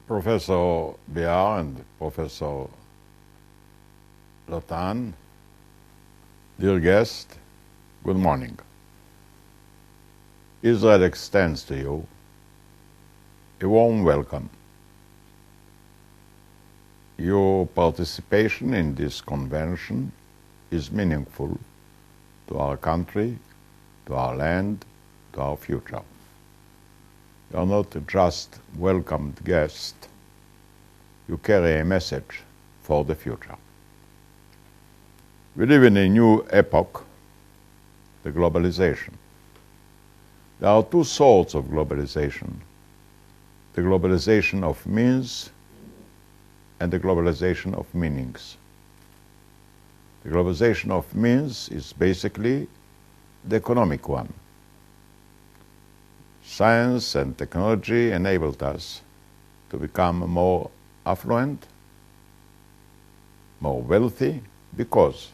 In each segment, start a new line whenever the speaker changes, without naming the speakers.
Professor Bear and Professor Lotan, dear guest, good morning. Israel extends to you a warm welcome. Your participation in this convention is meaningful to our country, to our land, to our future. You are not just welcomed guests, you carry a message for the future. We live in a new epoch, the globalization. There are two sorts of globalization: the globalization of means and the globalization of meanings. The globalization of means is basically the economic one. Science and technology enabled us to become more affluent, more wealthy, because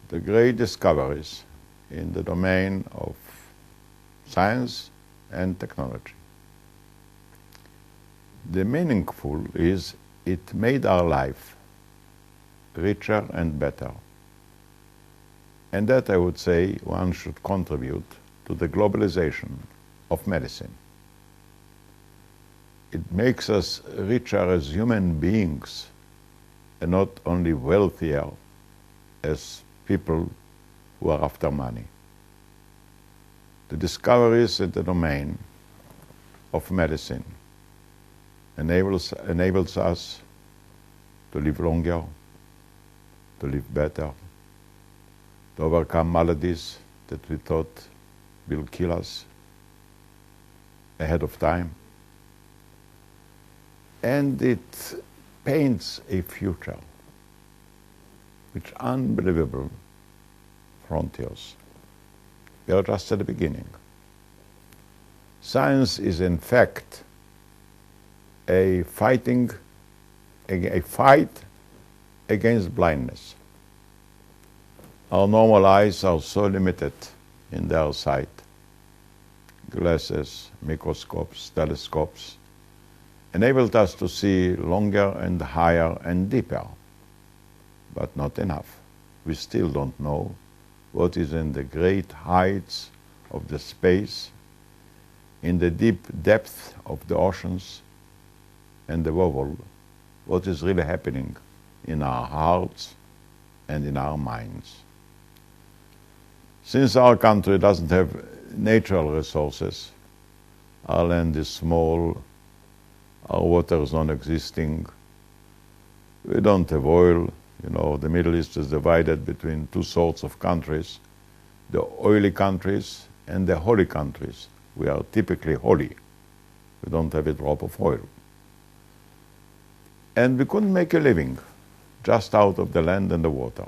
the great discoveries in the domain of science and technology. The meaningful is it made our life richer and better. And that, I would say, one should contribute to the globalization of medicine. It makes us richer as human beings and not only wealthier as people who are after money. The discoveries in the domain of medicine enables us to live longer, to live better, to overcome maladies that we thought will kill us ahead of time. And it paints a future with unbelievable frontiers. We are just at the beginning. Science is in fact a fight against blindness. Our normal eyes are so limited in their sight. Glasses, microscopes, telescopes enabled us to see longer and higher and deeper, but not enough. We still don't know what is in the great heights of the space, in the deep depth of the oceans and the world, what is really happening in our hearts and in our minds. Since our country doesn't have natural resources, our land is small, our water is non-existing, we don't have oil. You know, the Middle East is divided between two sorts of countries, the oily countries and the holy countries. We are typically holy. We don't have a drop of oil. And we couldn't make a living just out of the land and the water.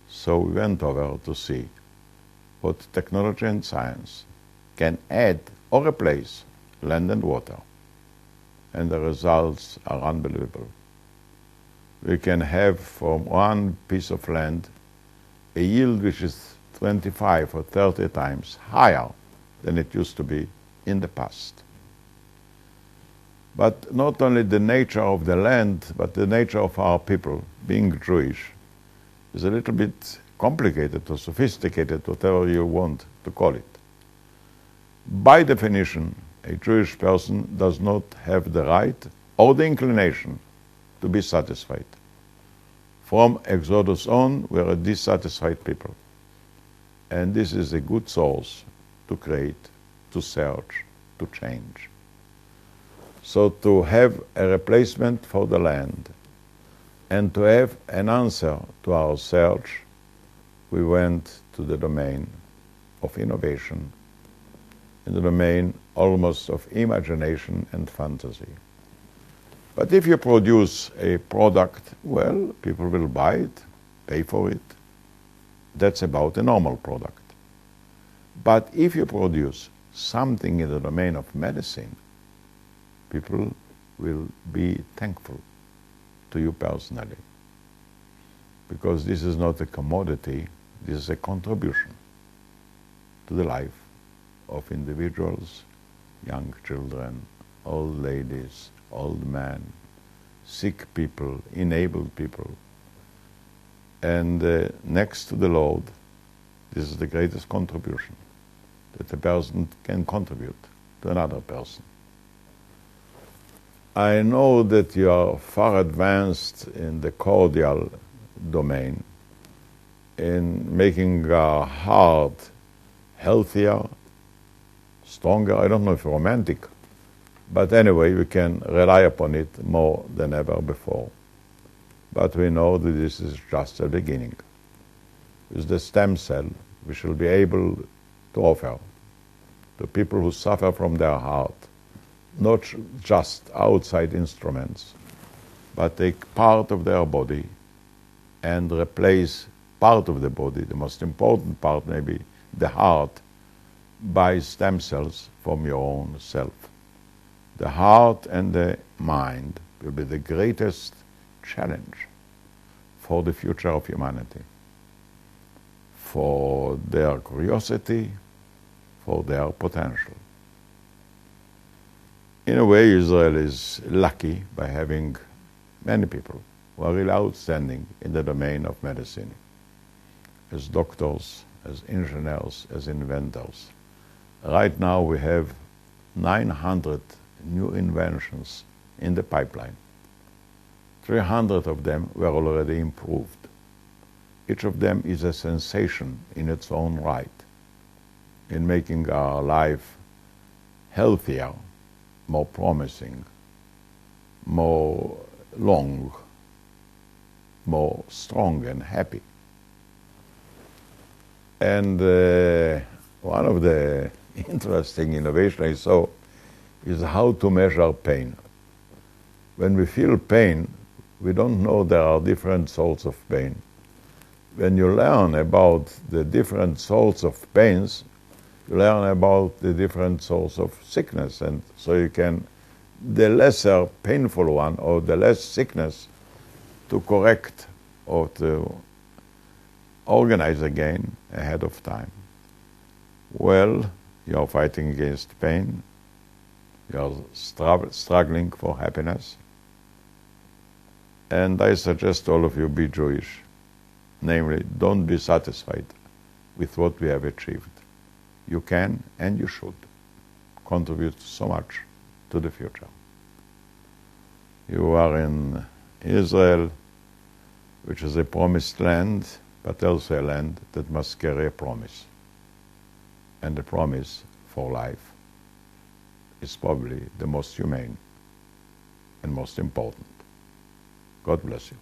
So we went over to see what technology and science can add or replace land and water. And the results are unbelievable. We can have from one piece of land a yield which is 25 or 30 times higher than it used to be in the past. But not only the nature of the land, but the nature of our people, being Jewish, is a little bit complicated or sophisticated, whatever you want to call it. By definition, a Jewish person does not have the right or the inclination to be satisfied. From Exodus on, we are a dissatisfied people. And this is a good source to create, to search, to change. So to have a replacement for the land and to have an answer to our search, we went to the domain of innovation, in the domain almost of imagination and fantasy. But if you produce a product, well, people will buy it, pay for it. That's about a normal product. But if you produce something in the domain of medicine, people will be thankful to you personally. Because this is not a commodity, this is a contribution to the life of individuals, young children, old ladies, old men, sick people, enabled people. And next to the Lord, this is the greatest contribution that a person can contribute to another person. I know that you are far advanced in the cordial domain, in making our heart healthier, stronger. I don't know if romantic, but anyway, we can rely upon it more than ever before. But we know that this is just the beginning. With the stem cell, we shall be able to offer to people who suffer from their heart, not just outside instruments, but take part of their body and replace part of the body, the most important part maybe, the heart, by stem cells from your own self. The heart and the mind will be the greatest challenge for the future of humanity, for their curiosity, for their potential. In a way, Israel is lucky by having many people who are really outstanding in the domain of medicine, as doctors, as engineers, as inventors. Right now we have 900 new inventions in the pipeline. 300 of them were already improved. Each of them is a sensation in its own right, in making our life healthier, more promising, more long, more strong and happy. And one of the interesting innovations I saw is how to measure pain. When we feel pain, we don't know there are different sorts of pain. When you learn about the different sorts of pains, you learn about the different sorts of sickness, and so you can, the lesser painful one or the less sickness, to correct or to organize again ahead of time. Well, you are fighting against pain, you are struggling for happiness, and I suggest all of you be Jewish. Namely, don't be satisfied with what we have achieved. You can and you should contribute so much to the future. You are in Israel, which is a promised land, but also a land that must carry a promise. And the promise for life is probably the most humane and most important. God bless you.